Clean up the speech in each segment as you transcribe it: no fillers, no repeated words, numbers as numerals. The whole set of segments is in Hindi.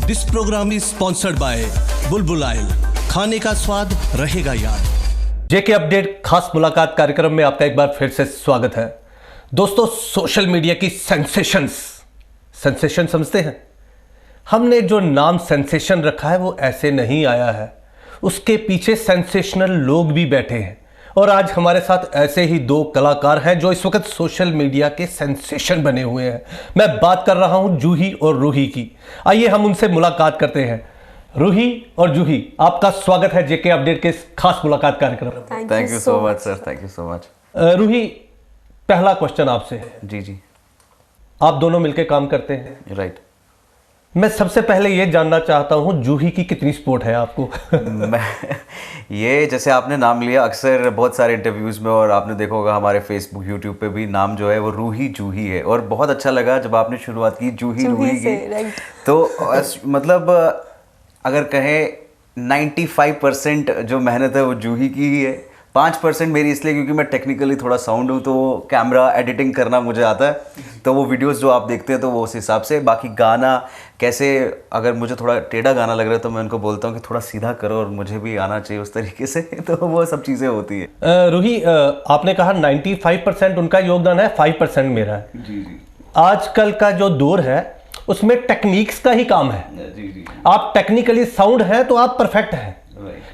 This programme is sponsored by Bulbul oil. खाने का स्वाद रहेगा याद। जेके अपडेट खास मुलाकात कार्यक्रम में आपका एक बार फिर से स्वागत है। दोस्तों, सोशल मीडिया की सेंसेशन समझते हैं? हमने जो नाम सेंसेशन रखा है वो ऐसे नहीं आया है, उसके पीछे सेंसेशनल लोग भी बैठे हैं। और आज हमारे साथ ऐसे ही दो कलाकार हैं जो इस वक्त सोशल मीडिया के सेंसेशन बने हुए हैं। मैं बात कर रहा हूं जूही और रूही की। आइए हम उनसे मुलाकात करते हैं। रूही और जूही, आपका स्वागत है जेके अपडेट के इस खास मुलाकात कार्यक्रम में। Thank you so much sir, thank you so much. Roohi, पहला क्वेश्चन आपसे है। जी, आप दोनों मिलकर काम करते हैं, राइट। मैं सबसे पहले ये जानना चाहता हूँ, जूही की कितनी सपोर्ट है आपको? ये जैसे आपने नाम लिया अक्सर बहुत सारे इंटरव्यूज़ में, और आपने देखा होगा हमारे फेसबुक यूट्यूब पे भी नाम जो है वो रूही जूही है। और बहुत अच्छा लगा जब आपने शुरुआत की जूही रूही की। तो मतलब अगर कहें 95% जो मेहनत है वो जूही की ही है। 5% मेरी इसलिए क्योंकि मैं टेक्निकली थोड़ा साउंड हूँ, तो कैमरा एडिटिंग करना मुझे आता है, तो वो वीडियोस जो आप देखते हैं तो वो उस हिसाब से। बाकी गाना कैसे, अगर मुझे थोड़ा टेढ़ा गाना लग रहा है तो मैं उनको बोलता हूँ कि थोड़ा सीधा करो, और मुझे भी आना चाहिए उस तरीके से। तो वो सब चीज़ें होती है। रूही, आपने कहा 95% उनका योगदान है, 5% मेरा है। जी। आजकल का जो दौर है उसमें टेक्निक्स का ही काम है। जी। आप टेक्निकली साउंड है तो आप परफेक्ट हैं,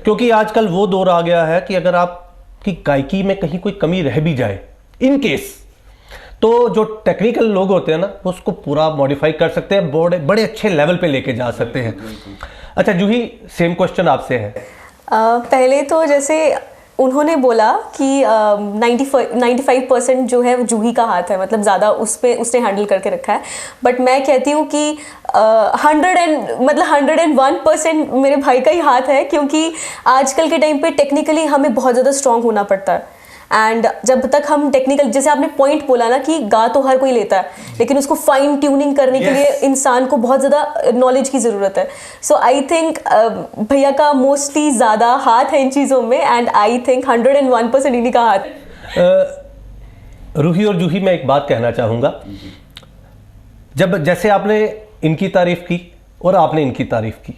क्योंकि आजकल वो दौर आ गया है कि अगर आपकी गायकी में कहीं कोई कमी रह भी जाए इन केस, तो जो टेक्निकल लोग होते हैं ना, वो उसको पूरा मॉडिफाई कर सकते हैं, बड़े अच्छे लेवल पे लेके जा सकते हैं। अच्छा जूही, सेम क्वेश्चन आपसे है। पहले तो जैसे उन्होंने बोला कि 95% जो है वो जूही का हाथ है, मतलब ज़्यादा उसने हैंडल करके रखा है। बट मैं कहती हूँ कि 101% मेरे भाई का ही हाथ है, क्योंकि आजकल के टाइम पे टेक्निकली हमें बहुत ज़्यादा स्ट्रांग होना पड़ता है। एंड जब तक हम टेक्निकल, जैसे आपने पॉइंट बोला ना कि गा तो हर कोई लेता है, लेकिन उसको फाइन ट्यूनिंग करने के लिए इंसान को बहुत ज़्यादा नॉलेज की ज़रूरत है। सो आई थिंक भैया का मोस्टली ज़्यादा हाथ है इन चीज़ों में, एंड आई थिंक 101% इन्हीं का हाथ। रूही और जूही, मैं एक बात कहना चाहूँगा। जैसे आपने इनकी तारीफ की और आपने इनकी तारीफ की,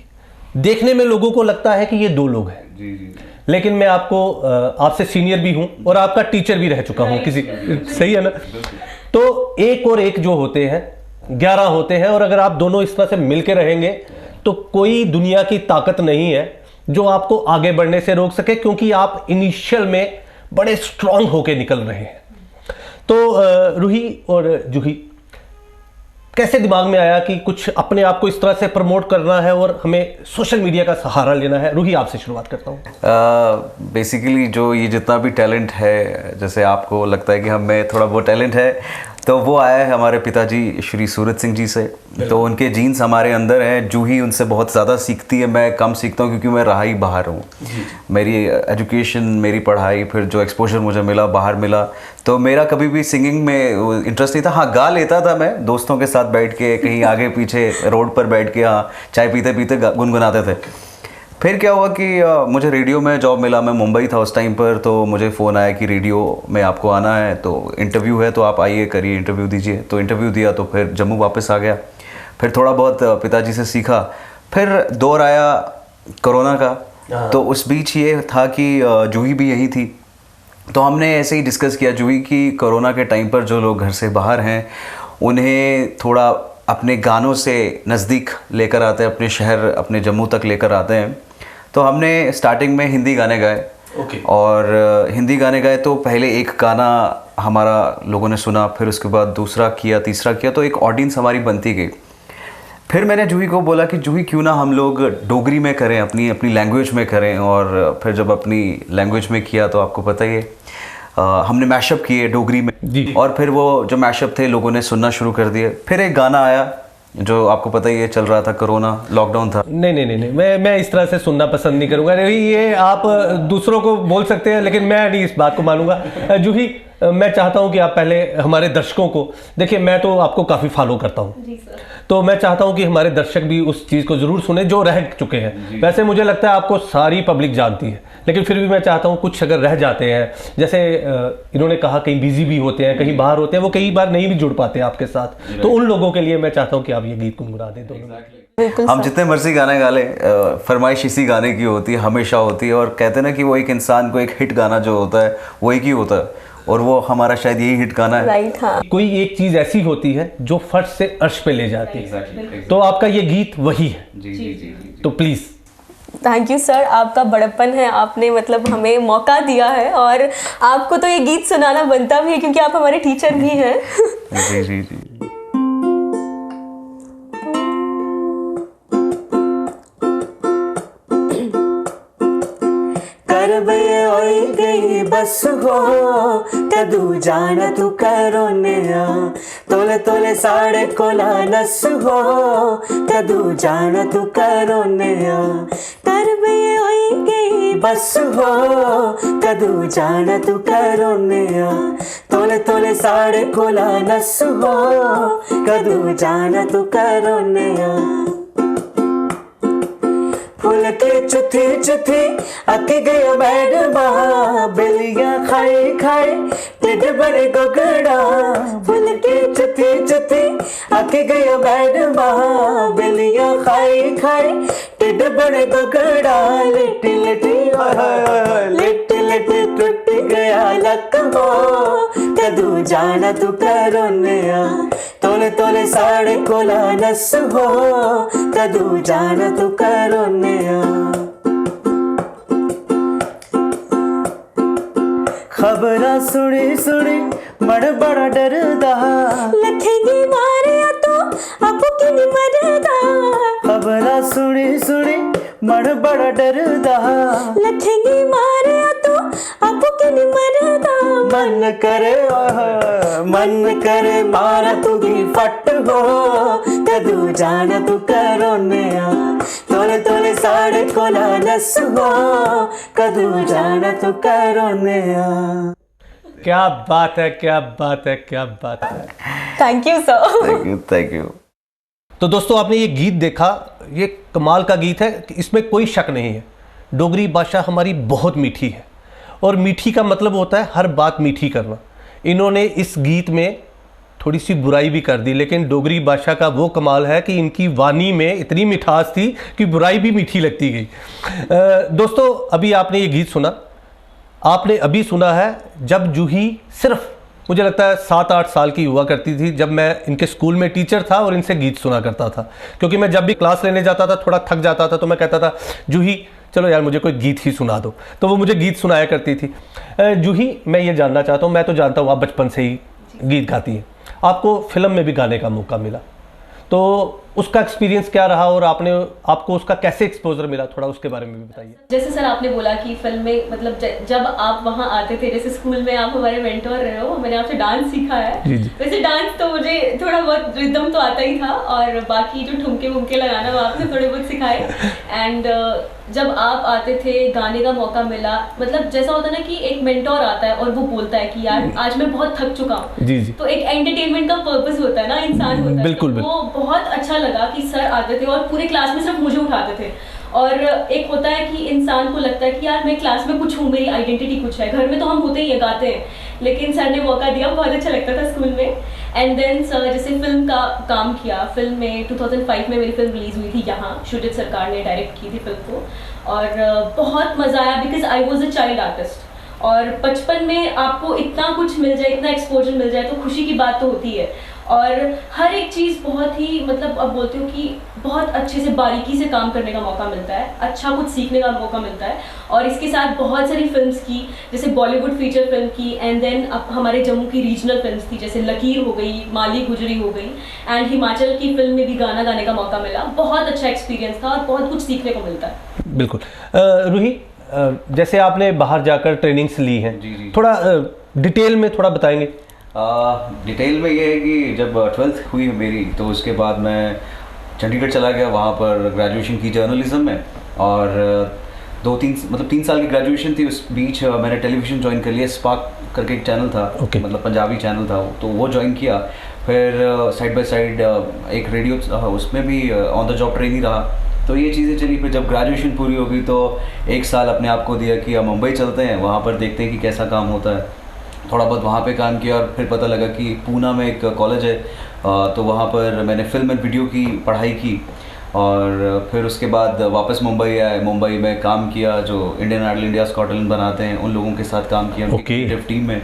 देखने में लोगों को लगता है कि ये दो लोग हैं। जी। लेकिन मैं आपसे सीनियर भी हूं और आपका टीचर भी रह चुका हूं किसी, सही है ना? तो एक और एक जो होते हैं 11 होते हैं, और अगर आप दोनों इस तरह से मिलके रहेंगे तो कोई दुनिया की ताकत नहीं है जो आपको आगे बढ़ने से रोक सके, क्योंकि आप इनिशियल में बड़े स्ट्रांग होके निकल रहे हैं। तो रूही और जूही, कैसे दिमाग में आया कि कुछ अपने आप को इस तरह से प्रमोट करना है और हमें सोशल मीडिया का सहारा लेना है? रूही, आपसे शुरुआत करता हूँ। बेसिकली जो ये जितना भी टैलेंट है, जैसे आपको लगता है कि हम में थोड़ा बहुत टैलेंट है, तो वो आया है हमारे पिताजी श्री सूरज सिंह जी से। तो उनके जीन्स हमारे अंदर हैं। जूही उनसे बहुत ज़्यादा सीखती है, मैं कम सीखता हूँ क्योंकि मैं रहा ही बाहर हूँ। मेरी एजुकेशन, मेरी पढ़ाई, फिर जो एक्सपोजर मुझे मिला बाहर मिला, तो मेरा कभी भी सिंगिंग में इंटरेस्ट नहीं था। हाँ, गा लेता था मैं दोस्तों के साथ बैठ के, कहीं आगे पीछे रोड पर बैठ के, हाँ, चाय पीते पीते गुनगुनाते थे। फिर क्या हुआ कि मुझे रेडियो में जॉब मिला। मैं मुंबई था उस टाइम पर, तो मुझे फ़ोन आया कि रेडियो में आपको आना है, तो इंटरव्यू है, तो आप आइए, करिए, इंटरव्यू दीजिए। तो इंटरव्यू दिया, तो फिर जम्मू वापस आ गया। फिर थोड़ा बहुत पिताजी से सीखा। फिर दौर आया कोरोना का, तो उस बीच ये था कि जूही भी यही थी, तो हमने ऐसे ही डिस्कस किया जूही की कोरोना के टाइम पर जो लोग घर से बाहर हैं उन्हें थोड़ा अपने गानों से नज़दीक लेकर आते हैं, अपने शहर, अपने जम्मू तक लेकर आते हैं। तो हमने स्टार्टिंग में हिंदी गाने गाए। और हिंदी गाने गाए तो पहले एक गाना हमारा लोगों ने सुना, फिर उसके बाद दूसरा किया, तीसरा किया, तो एक ऑडियंस हमारी बनती गई। फिर मैंने जूही को बोला कि जूही क्यों ना हम लोग डोगरी में करें, अपनी लैंग्वेज में करें। और फिर जब अपनी लैंग्वेज में किया तो आपको पता ही है, हमने मैशअप किए डोगरी में, और फिर वो जो मैशअप थे लोगों ने सुनना शुरू कर दिए। फिर एक गाना आया जो आपको पता ही है, चल रहा था, कोरोना लॉकडाउन था। नहीं, मैं इस तरह से सुनना पसंद नहीं करूंगा। ये आप दूसरों को बोल सकते हैं, लेकिन मैं नहीं इस बात को मानूंगा। जूही, मैं चाहता हूं कि आप पहले हमारे दर्शकों को देखिए, मैं तो आपको काफ़ी फॉलो करता हूं, तो मैं चाहता हूं कि हमारे दर्शक भी उस चीज़ को ज़रूर सुने जो रह चुके हैं। वैसे मुझे लगता है आपको सारी पब्लिक जानती है, लेकिन फिर भी मैं चाहता हूं कुछ अगर रह जाते हैं, जैसे इन्होंने कहा कहीं बिजी भी होते हैं, कहीं बाहर होते हैं, वो कई बार नहीं भी जुड़ पाते आपके साथ, तो उन लोगों के लिए मैं चाहता हूँ कि आप ये गीत गुनगुना दें दोनों। हम जितने मर्जी गाने गा लें, फरमाइश इसी गाने की होती है, हमेशा होती है। और कहते हैं ना कि वो एक इंसान को एक हिट गाना जो होता है वो एक ही होता है, और वो हमारा शायद यही हिट गाना है। राइट, हाँ। कोई एक चीज ऐसी होती है जो फर्श से अर्श पे ले जाती है, तो आपका ये गीत वही है। जी। तो प्लीज। थैंक यू सर, आपका बड़प्पन है, आपने मतलब हमें मौका दिया है और आपको तो ये गीत सुनाना बनता भी है क्योंकि आप हमारे टीचर भी हैं। जी। करबे होई गई बस हो कदू जाना तू करोने तोले तोले साढ़े कोला नस हो कदू जाना तू करोने करबे होई गई बस हो कदू जाना तू करोने तोले तोले साढ़े कोला नस हो कदू जाना तू करोने फूल के चुथी चुथी अके गया मैडमा बिलिया खाए खाए टिड बड़े गोगड़ा फूल के चुथी चुथी अके गया मैडमा बिलिया खाए खाए टिड बड़े गोगड़ा लिटी लिटी लिटी लिटी टूट गया लकमो कदू जाना तू करोने तोले तोले साढ़े कोला नस हो कदू जाना तू करोने खबरा सुनी सुनी मन बड़ा डरदा लखेंगी मारे तो अब की नहीं मरदा खबरा सुनी सुनी मन बड़ा डरदा लखेंगी मारे तो अब की नहीं मरदा मन करे मारा तू भी फट हो कदू जाना तू करोने तोले तोले साढ़े कोला नस हो कदू जाना तू करोने। क्या बात है, क्या बात है, क्या बात है। Thank you sir. Thank you. तो दोस्तों आपने ये गीत देखा, ये कमाल का गीत है, इसमें कोई शक नहीं है। डोगरी भाषा हमारी बहुत मीठी है, और मीठी का मतलब होता है हर बात मीठी करना। इन्होंने इस गीत में थोड़ी सी बुराई भी कर दी, लेकिन डोगरी भाषा का वो कमाल है कि इनकी वाणी में इतनी मिठास थी कि बुराई भी मीठी लगती गई। दोस्तों अभी आपने ये गीत सुना, आपने अभी सुना है जब जूही सिर्फ मुझे लगता है 7-8 साल की हुआ करती थी, जब मैं इनके स्कूल में टीचर था और इनसे गीत सुना करता था। क्योंकि मैं जब भी क्लास लेने जाता था थोड़ा थक जाता था, तो मैं कहता था जूही चलो यार मुझे कोई गीत ही सुना दो, तो वो मुझे गीत सुनाया करती थी। जूही मैं ये जानना चाहता हूँ, मैं तो जानता हूँ आप बचपन से ही गीत गाती हैं, आपको फिल्म में भी गाने का मौका मिला, तो उसका एक्सपीरियंस क्या रहा और आपको उसका कैसे एक्सपोजर मिला, थोड़ा उसके बारे में भी बताइए। जैसे सर आपने बोला कि फिल्म में मतलब जब आप वहाँ आते थे, जैसे स्कूल में आप हमारे मेंटोर रहे हो, मैंने आपसे डांस सीखा है। जी। वैसे डांस तो मुझे थोड़ा बहुत रिदम तो आता ही था, और बाकी जो ठुमके वुमके लगाना वो आपने थोड़े बहुत सिखाए। एंड जब आप आते थे, गाने का मौका मिला, मतलब जैसा होता है ना कि एक मेंटोर आता है और वो बोलता है कि यार आज मैं बहुत थक चुका हूँ, जी। तो एक एंटरटेनमेंट का पर्पस होता है ना, इंसान होता है। बिल्कुल, तो वो बहुत अच्छा लगा कि सर आते थे और पूरे क्लास में सिर्फ मुझे उठाते थे। और एक होता है कि इंसान को लगता है कि यार मैं क्लास में कुछ हूँ, मेरी आइडेंटिटी कुछ है। घर में तो हम होते ही है, गाते हैं, लेकिन सर ने मौका दिया, बहुत अच्छा लगता था स्कूल में। एंड देन सर जैसे फिल्म का काम किया, फिल्म में 2005 में मेरी फिल्म रिलीज हुई थी यहाँ, शुजित सरकार ने डायरेक्ट की थी फिल्म को, और बहुत मज़ा आया because I was a child artist. और बचपन में आपको इतना कुछ मिल जाए, इतना एक्सपोजर मिल जाए, तो खुशी की बात तो होती है। और हर एक चीज़ बहुत ही मतलब अब बोलती हूँ कि बहुत अच्छे से बारीकी से काम करने का मौका मिलता है, अच्छा कुछ सीखने का मौका मिलता है। और इसके साथ बहुत सारी फिल्म्स की, जैसे बॉलीवुड फीचर फिल्म की, एंड देन अब हमारे जम्मू की रीजनल फिल्म्स थी, जैसे लकीर हो गई, माली गुजरी हो गई, एंड हिमाचल की फिल्म में भी गाना गाने का मौका मिला। बहुत अच्छा एक्सपीरियंस था और बहुत कुछ सीखने को मिलता है। बिल्कुल। रूही, जैसे आपने बाहर जाकर ट्रेनिंग्स ली हैं, जी। थोड़ा डिटेल में थोड़ा बताएंगे। डिटेल में ये है कि जब 12th हुई मेरी, तो उसके बाद मैं चंडीगढ़ चला गया, वहाँ पर ग्रेजुएशन की जर्नलिज्म में, और 3 साल की ग्रेजुएशन थी। उस बीच मैंने टेलीविज़न ज्वाइन कर लिया, स्पार्क करके एक चैनल था, Okay. मतलब पंजाबी चैनल था, तो वो ज्वाइन किया। फिर साइड बाय साइड एक रेडियो उसमें भी ऑन द जॉब ट्रेनिंग रहा। तो ये चीज़ें चली। फिर जब ग्रेजुएशन पूरी हो गई तो 1 साल अपने आप को दिया कि अब मुंबई चलते हैं, वहाँ पर देखते हैं कि कैसा काम होता है। थोड़ा बहुत वहाँ पे काम किया और फिर पता लगा कि पूना में एक कॉलेज है, तो वहाँ पर मैंने फिल्म एंड वीडियो की पढ़ाई की। और फिर उसके बाद वापस मुंबई आए, मुंबई में काम किया, जो Indian Idol India got talent बनाते हैं उन लोगों के साथ काम किया क्रिएटिव टीम में।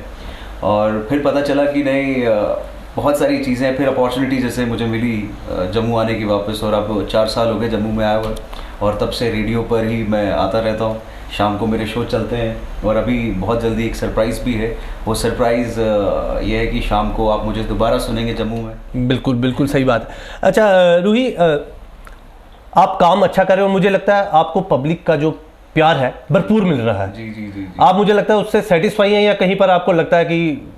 और फिर पता चला कि नहीं, बहुत सारी चीज़ें, फिर अपॉर्चुनिटी जैसे मुझे मिली जम्मू आने की वापस। और अब 4 साल हो गए जम्मू में आया हुआ, और तब से रेडियो पर ही मैं आता रहता हूँ। शाम को मेरे शो चलते हैं और अभी बहुत जल्दी एक सरप्राइज़ भी है। वो सरप्राइज़ ये है कि शाम को आप मुझे दोबारा सुनेंगे जम्मू में। बिल्कुल बिल्कुल सही बात है। अच्छा रूही, आप काम अच्छा कर रहे हो, मुझे लगता है आपको पब्लिक का जो प्यार है भरपूर मिल रहा है। जी जी जी, जी। आप मुझे लगता है उससे सेटिस्फाई हैं, या कहीं पर आपको लगता है कि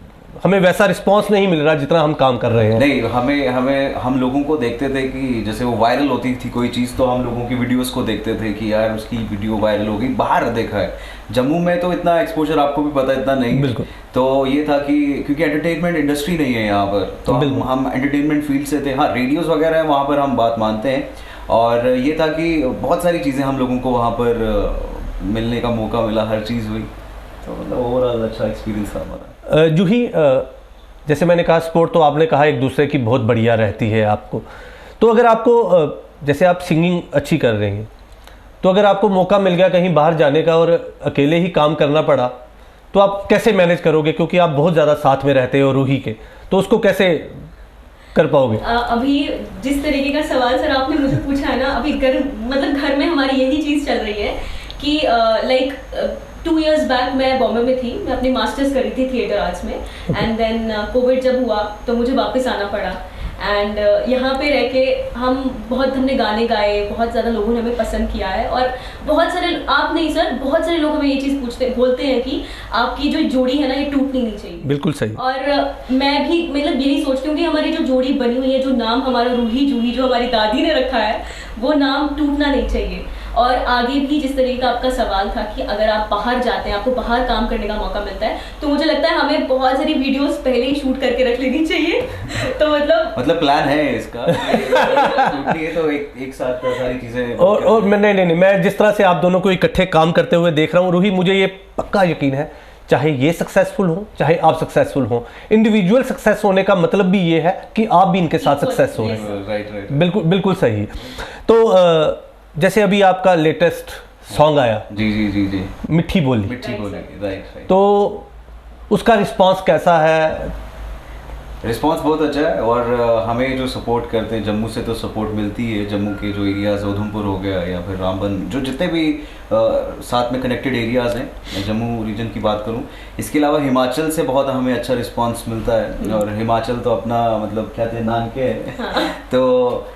हमें वैसा रिस्पांस नहीं मिल रहा जितना हम काम कर रहे हैं? नहीं, हम लोगों को देखते थे कि जैसे वो वायरल होती थी कोई चीज़, तो हम लोगों की वीडियोस को देखते थे कि यार उसकी वीडियो वायरल हो गई। बाहर देखा है, जम्मू में तो इतना एक्सपोजर आपको भी पता इतना नहीं। बिल्कुल। तो ये था कि क्योंकि एंटरटेनमेंट इंडस्ट्री नहीं है यहाँ पर, तो हम एंटरटेनमेंट फील्ड से थे। हाँ, रेडियोज़ वगैरह है वहाँ पर हम बात मानते हैं। और ये था कि बहुत सारी चीज़ें हम लोगों को वहाँ पर मिलने का मौका मिला, हर चीज़ हुई। तो मतलब ओवरऑल अच्छा एक्सपीरियंस था हमारा। जूही, जैसे मैंने कहा स्पोर्ट तो आपने कहा एक दूसरे की बहुत बढ़िया रहती है आपको। तो अगर आपको जैसे आप सिंगिंग अच्छी कर रही हैं, तो अगर आपको मौका मिल गया कहीं बाहर जाने का और अकेले ही काम करना पड़ा, तो आप कैसे मैनेज करोगे? क्योंकि आप बहुत ज़्यादा साथ में रहते हो रूही के, तो उसको कैसे कर पाओगे? अभी जिस तरीके का सवाल सर आपने मुझे पूछा है ना, अभी घर में हमारी यही चीज़ चल रही है कि लाइक 2 years बैक मैं बॉम्बे में थी, मैं अपनी मास्टर्स करी थी थिएटर आर्ट्स में। एंड देन कोविड जब हुआ तो मुझे वापस आना पड़ा। एंड यहाँ पे रह के हमने गाने गाए, बहुत ज़्यादा लोगों ने हमें पसंद किया है। और बहुत सारे, आप नहीं सर, बहुत सारे लोग हमें ये चीज़ बोलते हैं कि आपकी जो जोड़ी है ना ये टूटनी नहीं चाहिए। बिल्कुल सही। और मैं भी मतलब यही सोचती हूँ कि हमारी जो जोड़ी बनी हुई है, जो नाम हमारा रूही जूही जो हमारी दादी ने रखा है, वो नाम टूटना नहीं चाहिए। और आगे भी जिस तरीके का आपका सवाल था कि अगर आप बाहर जाते हैं, आपको बाहर काम करने का मौका मिलता है, तो मुझे लगता है हमें बहुत सारी वीडियोस पहले ही शूट करके रख लेनी चाहिए। तो मतलब प्लान है इसका। ये तो एक साथ सारी चीजें। और नहीं, मैं जिस तरह से आप दोनों को इकट्ठे काम करते हुए देख रहा हूँ रूही, मुझे ये पक्का यकीन है, चाहे ये सक्सेसफुल हो चाहे आप सक्सेसफुल हो, इंडिविजुअल सक्सेस होने का मतलब भी ये है कि आप भी इनके साथ सक्सेस हो रहे हैं। राइट। बिल्कुल बिल्कुल सही। तो जैसे अभी आपका लेटेस्ट सॉन्ग आया, जी, मिठी बोली, राइट। तो उसका रिस्पांस कैसा है? रिस्पांस बहुत अच्छा है। और हमें जो सपोर्ट करते हैं जम्मू से, तो सपोर्ट मिलती है। जम्मू के जो एरियाज़, उधमपुर हो गया या फिर रामबन, जो जितने भी साथ में कनेक्टेड एरियाज़ हैं, मैं जम्मू रीजन की बात करूं, इसके अलावा हिमाचल से बहुत हमें अच्छा रिस्पांस मिलता है। और हिमाचल तो अपना मतलब क्या थे, नान के है। तो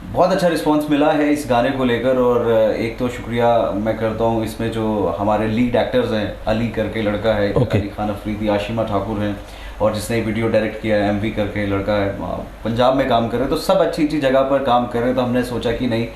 बहुत अच्छा रिस्पांस मिला है इस गाने को लेकर। और एक तो शुक्रिया मैं करता हूँ इसमें जो हमारे लीड एक्टर्स हैं, अली करके लड़का है, अली खान अफरीदी, आशिमा ठाकुर हैं, और जिसने वीडियो डायरेक्ट किया है एमवी करके लड़का है, पंजाब में काम कर रहे हैं। तो सब अच्छी अच्छी जगह पर काम कर रहे हैं। तो हमने सोचा कि नहीं,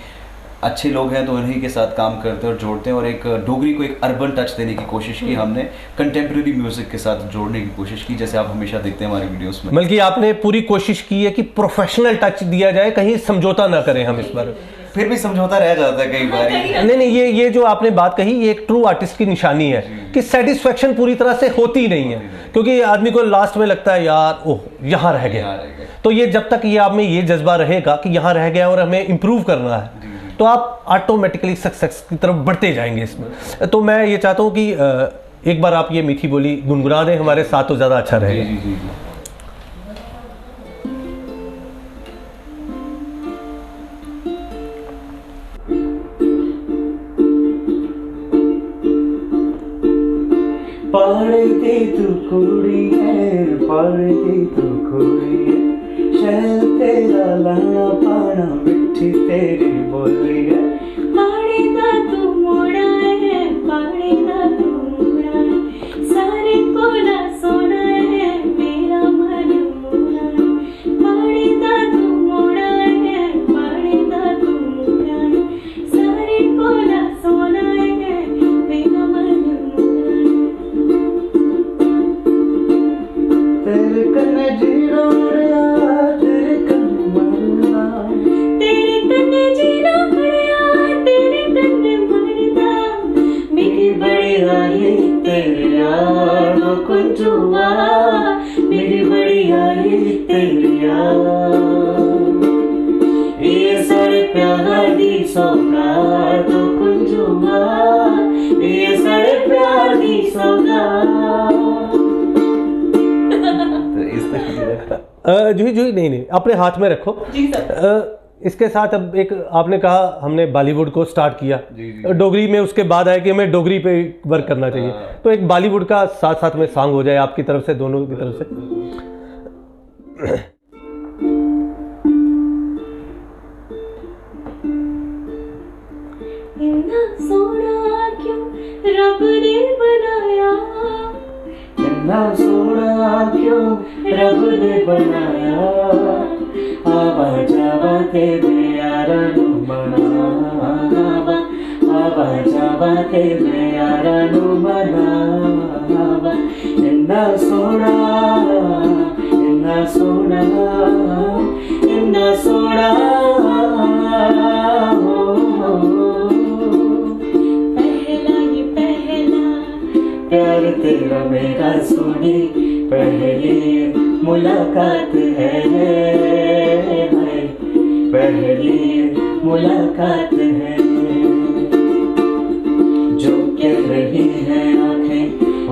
अच्छे लोग हैं तो उन्हीं के साथ काम करते हैं और जोड़ते हैं। और एक डोगरी को एक अर्बन टच देने की कोशिश की हमने, कंटेम्प्रेरी म्यूजिक के साथ जोड़ने की कोशिश की, जैसे आप हमेशा देखते हैं हमारी वीडियोस में। बल्कि आपने पूरी कोशिश की है कि प्रोफेशनल टच दिया जाए, कहीं समझौता ना करें हम इस बार। फिर भी समझौता रह जाता है कई बार। नहीं, ये जो आपने बात कही, ये एक ट्रू आर्टिस्ट की निशानी है कि सेटिस्फेक्शन पूरी तरह से होती नहीं है, क्योंकि आदमी को लास्ट में लगता है यार ओह यहाँ रह गया। तो ये जब तक ये आप में ये जज्बा रहेगा कि यहाँ रह गया और हमें इम्प्रूव करना है, तो आप ऑटोमेटिकली सक्सेस की तरफ बढ़ते जाएंगे इसमें। तो मैं ये चाहता हूँ कि एक बार आप ये मीठी बोली गुनगुना दें हमारे साथ, तो ज़्यादा अच्छा रहेगा। जी। पढ़ती तू कुड़ी है, पढ़ती तू कुड़ी है, शहर तेरा लाना पाना, मिठी तेरी बोली है। पानी दा तू मोड़ा है, पानी दा तू मोड़ा है, सारे को ना सोना है, मेरा मन मोड़ा है। पानी दा तू मोड़ा है, पानी दा तू मोड़ा है, सारे को ना सोना है, मेरा मन मोड़ा है। तेरे कन्ने जीरो तेरिया ये सारे प्यार दी सौगात तो कुंजुमा ये सारे प्यार दी सौगात। तो इस तरह जूही जूही नहीं अपने हाथ में रखो। जी सर। इसके साथ अब एक आपने कहा हमने बॉलीवुड को स्टार्ट किया, डोगरी में उसके बाद आया कि हमें डोगरी पे वर्क करना चाहिए, तो एक बॉलीवुड का साथ साथ में सॉन्ग हो जाए आपकी तरफ से, दोनों की तरफ से। इतना सोना क्यों रब ने बनाया, इतना सोना क्यों रब ने बनाया, आवा जावा तेरे यारा नू मनावा, आवा जावा तेरे यारा नू मनावा। इन्ना सोना इन्ना सोना इन्ना सोना पहला ये पहला प्यार तेरा मेरा सोनी पहली मुलाकात है, पहली मुलाकात है। जो कह रही है आंखें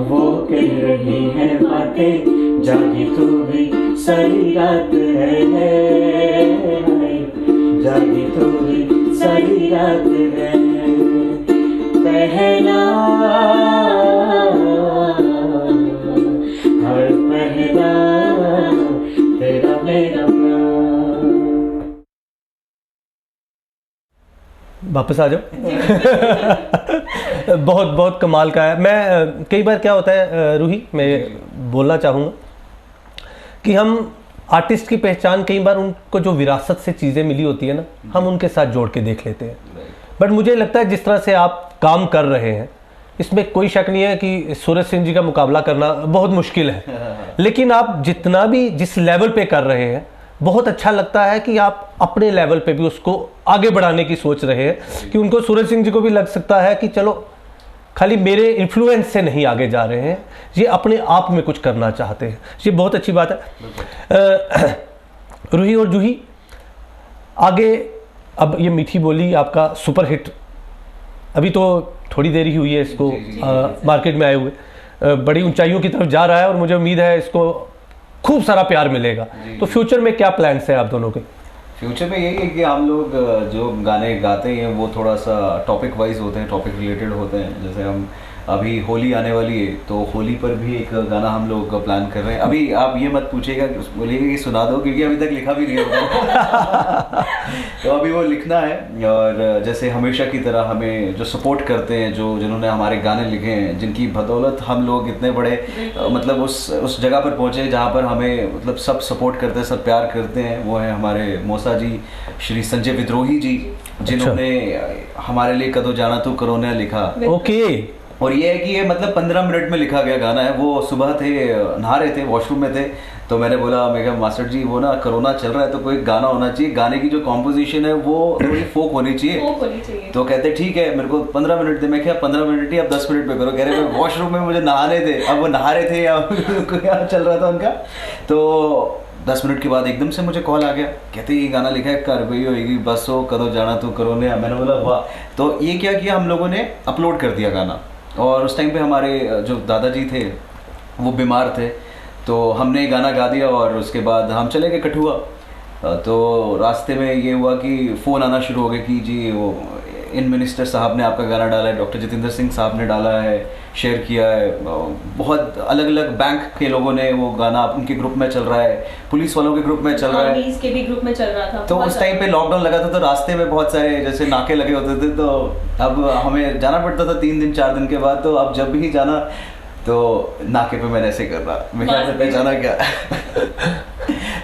वो कह रही है बातें, जागी तू भी सारी रात है, जागी तू भी सारी रात है। पहला हर पहला तेरा मेरा प्यार। वापस आ जाओ। बहुत बहुत कमाल का है। मैं कई बार क्या होता है रूही, मैं बोलना चाहूँगा कि हम आर्टिस्ट की पहचान कई बार उनको जो विरासत से चीज़ें मिली होती है ना, हम उनके साथ जोड़ के देख लेते हैं। बट मुझे लगता है जिस तरह से आप काम कर रहे हैं, इसमें कोई शक नहीं है कि सूरज सिंह जी का मुकाबला करना बहुत मुश्किल है, लेकिन आप जितना भी जिस लेवल पे कर रहे हैं, बहुत अच्छा लगता है कि आप अपने लेवल पे भी उसको आगे बढ़ाने की सोच रहे हैं, कि उनको सूरज सिंह जी को भी लग सकता है कि चलो खाली मेरे इन्फ्लुएंस से नहीं आगे जा रहे हैं, ये अपने आप में कुछ करना चाहते हैं। ये बहुत अच्छी बात है। रूही और जूही, आगे अब ये मीठी बोली आपका सुपर हिट, अभी तो थोड़ी देर ही हुई है इसको मार्केट में आए हुए, बड़ी ऊंचाइयों की तरफ जा रहा है और मुझे उम्मीद है इसको खूब सारा प्यार मिलेगा। तो फ्यूचर में क्या प्लान्स हैं आप दोनों के? फ्यूचर में यही है कि हम लोग जो गाने गाते हैं वो थोड़ा सा टॉपिक वाइज होते हैं, टॉपिक रिलेटेड होते हैं। जैसे हम अभी होली आने वाली है, तो होली पर भी एक गाना हम लोग प्लान कर रहे हैं। अभी आप ये मत पूछिएगा, बोलिएगा कि सुना दो, क्योंकि अभी तक लिखा भी नहीं होगा। तो अभी वो लिखना है। और जैसे हमेशा की तरह हमें जो सपोर्ट करते हैं, जो जिन्होंने हमारे गाने लिखे हैं, जिनकी बदौलत हम लोग इतने बड़े मतलब उस जगह पर पहुँचे जहाँ पर हमें मतलब सब सपोर्ट करते हैं, सब प्यार करते हैं, वो है हमारे मौसा जी, श्री संजय विद्रोही जी, जिन्होंने हमारे लिए कदो जाना तू करोना लिखा। ओके। और ये है कि ये मतलब 15 मिनट में लिखा गया गाना है। वो सुबह थे, नहा रहे थे, वॉशरूम में थे, तो मैंने बोला, मैं कहा मास्टर जी वो ना कोरोना चल रहा है तो कोई गाना होना चाहिए, गाने की जो कॉम्पोजिशन है वो थोड़ी फोक होनी चाहिए। तो कहते ठीक है, मेरे को 15 मिनट दे। मैं क्या 15 मिनट ही, अब 10 मिनट में करो। कह रहे वॉशरूम में मुझे नहाने थे। अब वो नहा रहे थे या क्या चल रहा था उनका, तो 10 मिनट के बाद एकदम से मुझे कॉल आ गया, कहते ये गाना लिखा है, कर गई होगी बस हो कदो जाना तू करोने। मैंने बोला वाह। तो ये क्या किया, हम लोगों ने अपलोड कर दिया गाना। और उस टाइम पे हमारे जो दादाजी थे वो बीमार थे, तो हमने गाना गा दिया और उसके बाद हम चले गए कठुआ। तो रास्ते में ये हुआ कि फ़ोन आना शुरू हो गया कि जी वो इन मिनिस्टर साहब ने आपका गाना डाला है, डॉक्टर जितेंद्र सिंह साहब ने डाला है, शेयर किया है, बहुत अलग अलग बैंक के लोगों ने वो गाना उनके ग्रुप में चल रहा है, पुलिस वालों के ग्रुप में चल रहा है, के भी ग्रुप में चल रहा था। तो उस टाइम पे लॉकडाउन लगा था, तो रास्ते में बहुत सारे जैसे नाके लगे होते थे, तो अब हमें जाना पड़ता था 3 दिन 4 दिन के बाद। तो अब जब भी जाना तो नाके पे मैंने ऐसे कर रहा, मैं क्या पहचाना क्या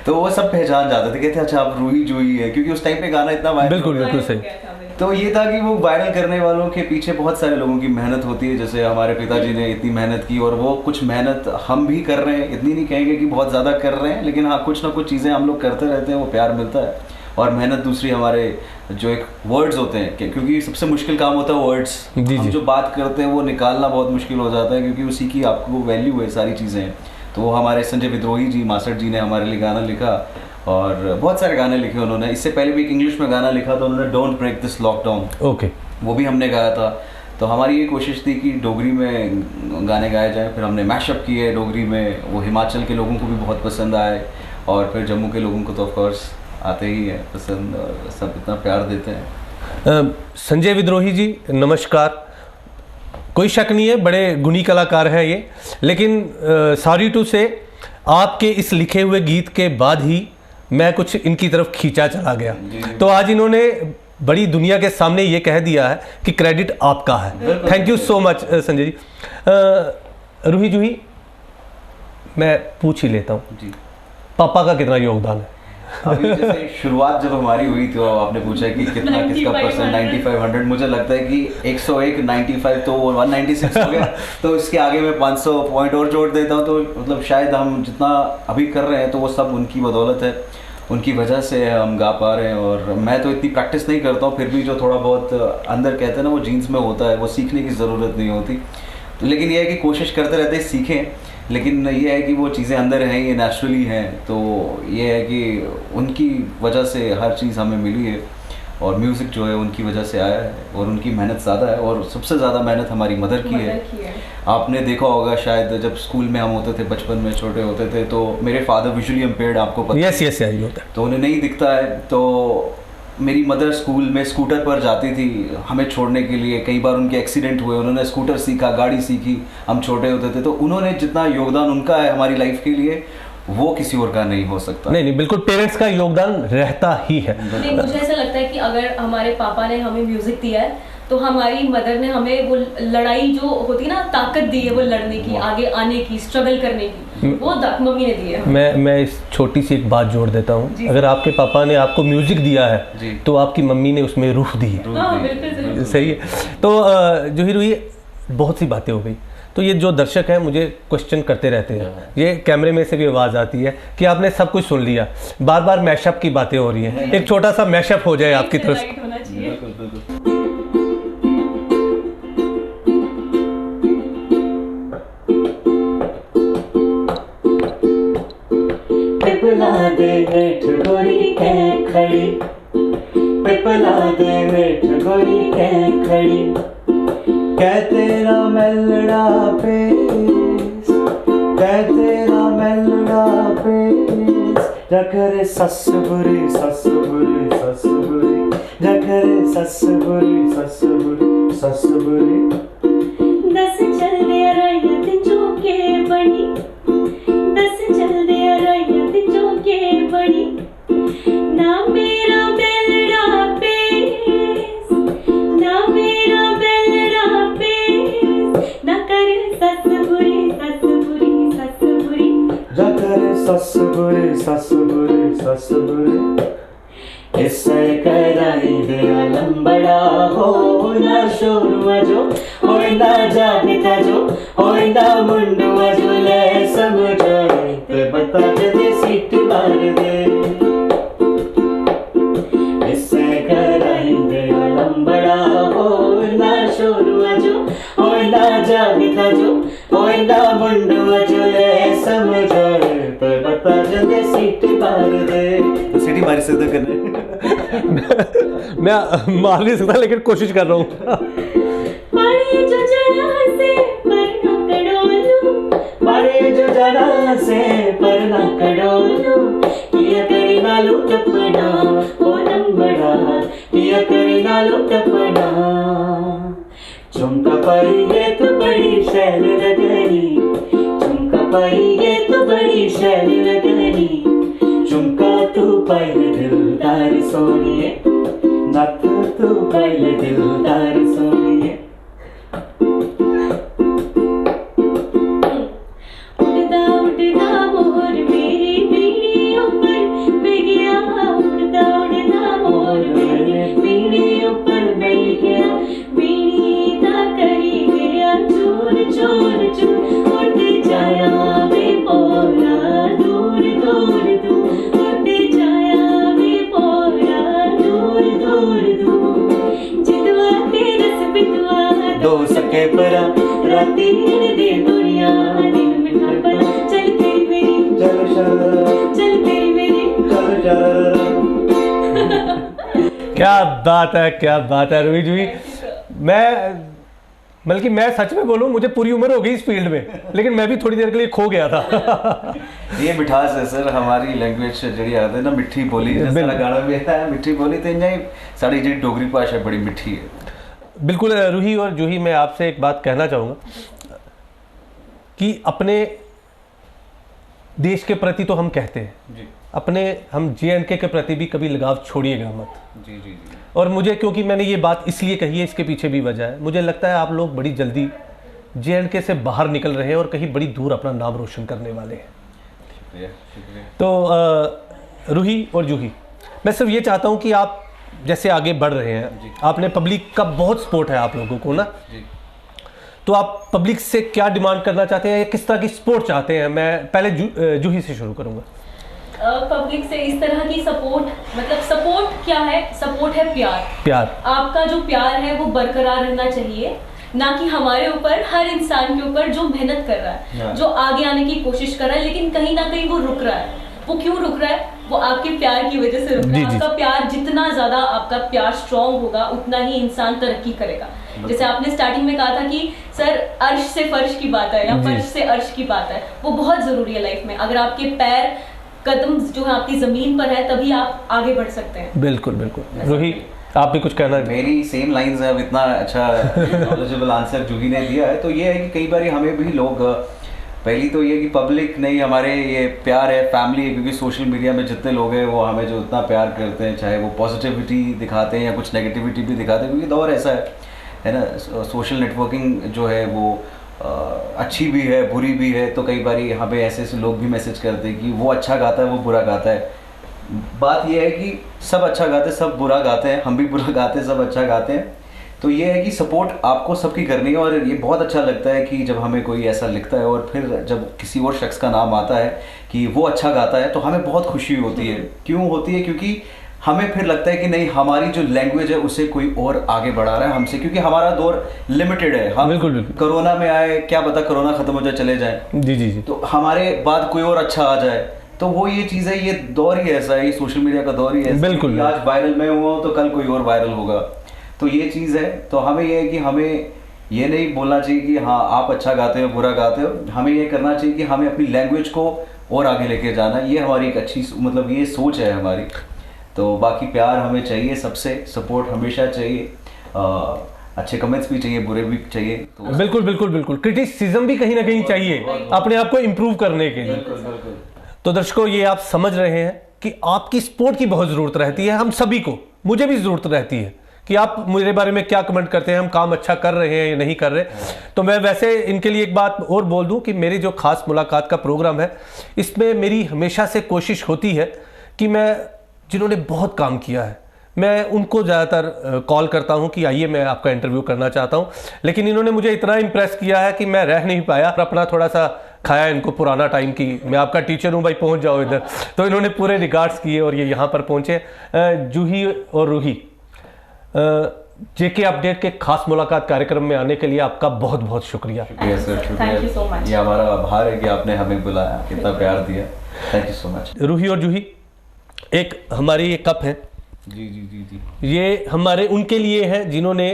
तो वो सब पहचान जाते थे, कहते अच्छा आप रूही जूही है, क्योंकि उस टाइम पे गाना इतना वायरल। बिल्कुल सही। तो ये था कि वो वायरल करने वालों के पीछे बहुत सारे लोगों की मेहनत होती है। जैसे हमारे पिताजी ने इतनी मेहनत की, और वो कुछ मेहनत हम भी कर रहे हैं, इतनी नहीं कहेंगे कि बहुत ज़्यादा कर रहे हैं, लेकिन हाँ कुछ ना कुछ चीज़ें हम लोग करते रहते हैं, वो प्यार मिलता है। और मेहनत दूसरी हमारे जो एक वर्ड्स होते हैं, क्योंकि सबसे मुश्किल काम होता है वर्ड्स। हम जो बात करते हैं वो निकालना बहुत मुश्किल हो जाता है, क्योंकि उसी की आपको वैल्यू है, सारी चीज़ें। तो हमारे संजय विद्रोही जी मास्टर जी ने हमारे लिए गाना लिखा और बहुत सारे गाने लिखे उन्होंने। इससे पहले भी एक इंग्लिश में गाना लिखा था उन्होंने, don't break this lockdown, okay. वो भी हमने गाया था। तो हमारी ये कोशिश थी कि डोगरी में गाने गाए जाएं, फिर हमने मैशअप किए डोगरी में, वो हिमाचल के लोगों को भी बहुत पसंद आए और फिर जम्मू के लोगों को तो ऑफकोर्स आते ही है पसंद और सब इतना प्यार देते हैं। संजय विद्रोही जी नमस्कार। कोई शक नहीं है बड़े गुणी कलाकार हैं ये, लेकिन सॉरी टू से आपके इस लिखे हुए गीत के बाद ही मैं कुछ इनकी तरफ खींचा चला गया। तो आज इन्होंने बड़ी दुनिया के सामने ये कह दिया है कि क्रेडिट आपका है। Thank you so much Sanjay ji. Roohi Juhi, मैं पूछ ही लेता हूँ जी, पापा का कितना योगदान है? अभी जैसे शुरुआत जब हमारी हुई तो आपने पूछा कि कितना किसका परसेंट, 9500, मुझे लगता है कि 101 95 तो 196 हो गया। तो इसके आगे मैं 500 पॉइंट और जोड़ देता हूँ, तो मतलब शायद हम जितना अभी कर रहे हैं तो वो सब उनकी बदौलत है, उनकी वजह से हम गा पा रहे हैं। और मैं तो इतनी प्रैक्टिस नहीं करता हूँ, फिर भी जो थोड़ा बहुत अंदर कहते हैं ना वो जीन्स में होता है, वो सीखने की ज़रूरत नहीं होती। तो लेकिन ये है कि कोशिश करते रहते हैं सीखें, लेकिन ये है कि वो चीज़ें अंदर हैं, ये नेचुरली हैं। तो ये है कि उनकी वजह से हर चीज़ हमें मिली है और म्यूज़िक जो है उनकी वजह से आया है और उनकी मेहनत ज़्यादा है और सबसे ज़्यादा मेहनत हमारी मदर की है। आपने देखा होगा शायद जब स्कूल में हम होते थे, बचपन में छोटे होते थे, तो मेरे फादर विजुअली इम्पेयर्ड, आपको पता यस यस यही होता है। तो उन्हें नहीं दिखता है। तो मेरी मदर स्कूल में स्कूटर पर जाती थी हमें छोड़ने के लिए, कई बार उनके एक्सीडेंट हुए, उन्होंने स्कूटर सीखा, गाड़ी सीखी, हम छोटे होते थे। तो उन्होंने जितना योगदान उनका है हमारी लाइफ के लिए वो किसी और का नहीं हो सकता। नहीं, बिल्कुल पेरेंट्स का योगदान रहता ही है। नहीं, मुझे ऐसा लगता है कि अगर हमारे पापा ने हमें म्यूजिक दिया है तो हमारी मदर ने हमें वो लड़ाई जो होती है ना, ताकत दी है वो लड़ने की, आगे आने की, स्ट्रगल करने की, वो मम्मी ने दी है। मैं इस छोटी सी एक बात जोड़ देता हूँ। अगर आपके पापा ने आपको म्यूजिक दिया है तो आपकी मम्मी ने उसमें रूह दी है। बिल्कुल सही है। तो जूही रूही, बहुत सी बातें हो गई, तो ये जो दर्शक हैं मुझे क्वेश्चन करते रहते हैं, ये कैमरे में से भी आवाज़ आती है कि आपने सब कुछ सुन लिया, बार बार मैशअप की बातें हो रही हैं, एक छोटा सा मैशअप हो जाए आपकी तरफ से। होना चाहिए। पिपला दे बैठ गोरी कै खड़ी, पिपला दे बैठ गोरी कै खड़ी, कै तेरा मेलड़ा पेस, कै तेरा मेलड़ा पेस, जकरे सस बुरी सस बुरी सस बुरी, जकरे सस बुरी सस बुरी सस बुरी। दस चल दे रैयत जो के बड़ी, दस चल दे रैयत जो के बड़ी, ना मेरा बेलड़ा पेस, ना मेरा बेलड़ा पेस, ना कर सस बुरी सस बुरी सस बुरी, जकर सस बुरी सस बुरी सस बुरी। इससे कराई दे लंबड़ा हो ना शोरुआ जो, हो ना जागता जो, हो ना मुंडुआ जो, ले समझाए ते बता जदे सीट मार दे। इससे कराई दे लंबड़ा हो ना शोरुआ जो, हो ना जागता जो, हो ना मुंडुआ जो, ले समझाए ते बता जदे सीट मार दे। तो सिटी मारी से तो करने मैं मार नहीं सकता लेकिन कोशिश कर रहा हूँ। मारे जो जना से पर न कड़ोलू, मारे जो जना से पर न कड़ोलू, किया करी नालू टपना ओ नंबड़ा, किया करी नालू टपना। झुमका पाई ये तो बड़ी शैल लगनी, झुमका पाई ये तो बड़ी शैल लगनी, झुमका तू पाई दिलदार सोनिए, नथ तू पाई दिलदार सोनिए। उड़दा उड़दा मोर मेरी बीड़ी ऊपर बैठ गया, उड़दा उड़दा मोर मेरी बीड़ी ऊपर बैठ गया, बीड़ी दा करी गया चूर चूर चूर, उड़ जाया वे पोरा दूर दूर दूर, उड़ जाया वे पोरा दूर दूर दूर। जितवा के रस बितवा क्या बात है रूही जी। बल्कि मैं सच में बोलूं, मुझे पूरी उम्र हो गई इस फील्ड में, लेकिन मैं भी थोड़ी देर के लिए खो गया था। ये मिठास है सर, हमारी लैंग्वेज जी आते हैं ना, मिठी बोली, जिस तरह गाना भी है मिठी बोली, तो इन्हें साड़ी जी डोगरी भाषा बड़ी मिठी है। बिल्कुल रूही और जूही, मैं आपसे एक बात कहना चाहूँगा कि अपने देश के प्रति तो हम कहते हैं जी, हम JNK के प्रति भी कभी लगाव छोड़िएगा मत। जी जी जी। और मुझे, क्योंकि मैंने ये बात इसलिए कही है, इसके पीछे भी वजह है, मुझे लगता है आप लोग बड़ी जल्दी JNK से बाहर निकल रहे हैं और कहीं बड़ी दूर अपना नाम रोशन करने वाले हैं। शुक्रिया शुक्रिया। तो रूही और जूही, मैं सिर्फ ये चाहता हूँ कि आप जैसे आगे बढ़ रहे हैं, आपने पब्लिक का बहुत सपोर्ट है आप लोगों को ना, जी। तो आप पब्लिक से क्या डिमांड करना चाहते हैं या किस तरह की सपोर्ट चाहते हैं? मैं पहले जूही से शुरू करूँगा। पब्लिक से इस तरह की सपोर्ट, मतलब सपोर्ट क्या है? सपोर्ट है प्यार। आपका जो प्यार है वो बरकरार रहना चाहिए, ना कि हमारे ऊपर, हर इंसान के ऊपर जो मेहनत कर रहा है, जो आगे आने की कोशिश कर रहा है, लेकिन कहीं ना कहीं वो रुक रहा है। वो क्यों रुक रहा है? वो आपके प्यार की वजह से रुक रहा है। आपका प्यार, जितना ज्यादा आपका प्यार स्ट्रांग होगा, उतना ही इंसान तरक्की करेगा। जैसे आपने स्टार्टिंग में कहा था कि सर अर्श से फर्श की बात है या फर्श से अर्श की बात है, वो बहुत जरूरी है लाइफ में। अगर आपके पैर, कदम जो है आपकी जमीन पर है, तभी आप आगे बढ़ सकते हैं। बिल्कुल बिल्कुल। रूही, आप भी कुछ कहना है? मेरी सेम लाइंस है, अब इतना अच्छा नॉलेजेबल आंसर जूही ने दिया है। तो ये है कि कई बार हमें भी लोग, पहली तो ये कि पब्लिक नहीं, हमारे ये प्यार है, फैमिली है, क्योंकि सोशल मीडिया में जितने लोग हैं वो हमें जो इतना प्यार करते हैं, चाहे वो पॉजिटिविटी दिखाते हैं या कुछ नेगेटिविटी भी दिखाते हैं, क्योंकि दौर ऐसा है ना, सोशल नेटवर्किंग जो है वो अच्छी भी है बुरी भी है। तो कई बार हमें ऐसे ऐसे लोग भी मैसेज करते हैं कि वो अच्छा गाता है, वो बुरा गाता है। बात ये है कि सब अच्छा गाते हैं, सब बुरा गाते हैं, हम भी बुरा गाते हैं, सब अच्छा गाते हैं। तो ये है कि सपोर्ट आपको सबकी करनी है। और ये बहुत अच्छा लगता है कि जब हमें कोई ऐसा लिखता है और फिर जब किसी और शख्स का नाम आता है कि वो अच्छा गाता है, तो हमें बहुत खुशी होती है। क्यों होती है? क्योंकि हमें फिर लगता है कि नहीं, हमारी जो लैंग्वेज है उसे कोई और आगे बढ़ा रहा है हमसे, क्योंकि हमारा दौर लिमिटेड है। हम बिल्कुल बिल्कुल। कोरोना में आए, क्या पता कोरोना खत्म हो जाए, चले जाए, जी जी जी। तो हमारे बाद कोई और अच्छा आ जाए। तो वो ये चीज़ है, ये दौर ही ऐसा है, ये सोशल मीडिया का दौर ही ऐसा। बिल्कुल। आज वायरल मैं हुआ तो कल कोई और वायरल होगा। तो ये चीज़ है। तो हमें ये है कि हमें ये नहीं बोलना चाहिए कि हाँ आप अच्छा गाते हो, बुरा गाते हो। हमें ये करना चाहिए कि हमें अपनी लैंग्वेज को और आगे लेके जाना। ये हमारी एक अच्छी, मतलब ये सोच है हमारी। तो बाकी प्यार हमें चाहिए, सबसे सपोर्ट हमेशा चाहिए, अच्छे कमेंट्स भी चाहिए, बुरे भी चाहिए। तो बिल्कुल बिल्कुल बिल्कुल। क्रिटिसिज्म भी कहीं ना कहीं चाहिए अपने आप को इम्प्रूव करने के लिए। बिल्कुल बिल्कुल। तो दर्शकों, ये आप समझ रहे हैं कि आपकी सपोर्ट की बहुत ज़रूरत रहती है, हम सभी को, मुझे भी ज़रूरत रहती है कि आप मेरे बारे में क्या कमेंट करते हैं, हम काम अच्छा कर रहे हैं या नहीं कर रहे। तो मैं वैसे इनके लिए एक बात और बोल दूं कि मेरी जो खास मुलाकात का प्रोग्राम है, इसमें मेरी हमेशा से कोशिश होती है कि मैं, जिन्होंने बहुत काम किया है, मैं उनको ज़्यादातर कॉल करता हूं कि आइए मैं आपका इंटरव्यू करना चाहता हूं। लेकिन इन्होंने मुझे इतना इम्प्रेस किया है कि मैं रह नहीं पाया। अपना थोड़ा सा खाया इनको पुराना टाइम की, मैं आपका टीचर हूं भाई, पहुंच जाओ इधर। तो इन्होंने पूरे रिगार्ड्स किए और ये यहाँ पर पहुँचे। जूही और रूही, JK अपडेट के खास मुलाकात कार्यक्रम में आने के लिए आपका बहुत बहुत शुक्रिया। शुक्रिया सर, शुक्रिया। Thank you so much. ये हमारा आभार है कि आपने हमें बुलाया, कितना प्यार दिया। Thank you so much. Roohi और जूही, एक हमारी ये कप है, जी जी जी जी। ये हमारे उनके लिए है जिन्होंने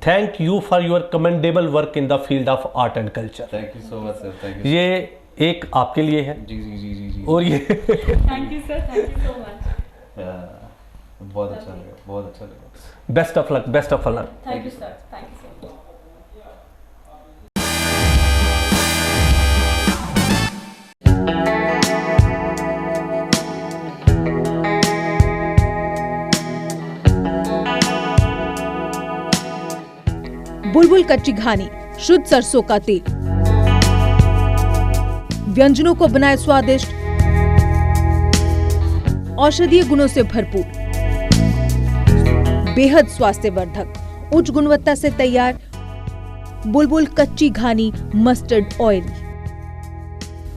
thank you for your commendable work in the field of art and culture. Thank you so much sir, thank you. ये एक आपके लिए है। जी जी जी जी जी। और ये thank you sir, thank you so much. बहुत अच्छा लगा, बहुत अच्छा लगा। Best of luck, best of luck. Thank you sir, thank you so much. बुलबुल कच्ची घानी, शुद्ध सरसों का तेल, व्यंजनों को बनाए स्वादिष्ट, औषधीय गुणों से भरपूर, बेहद स्वास्थ्यवर्धक, उच्च गुणवत्ता से तैयार बुलबुल कच्ची घानी मस्टर्ड ऑयल।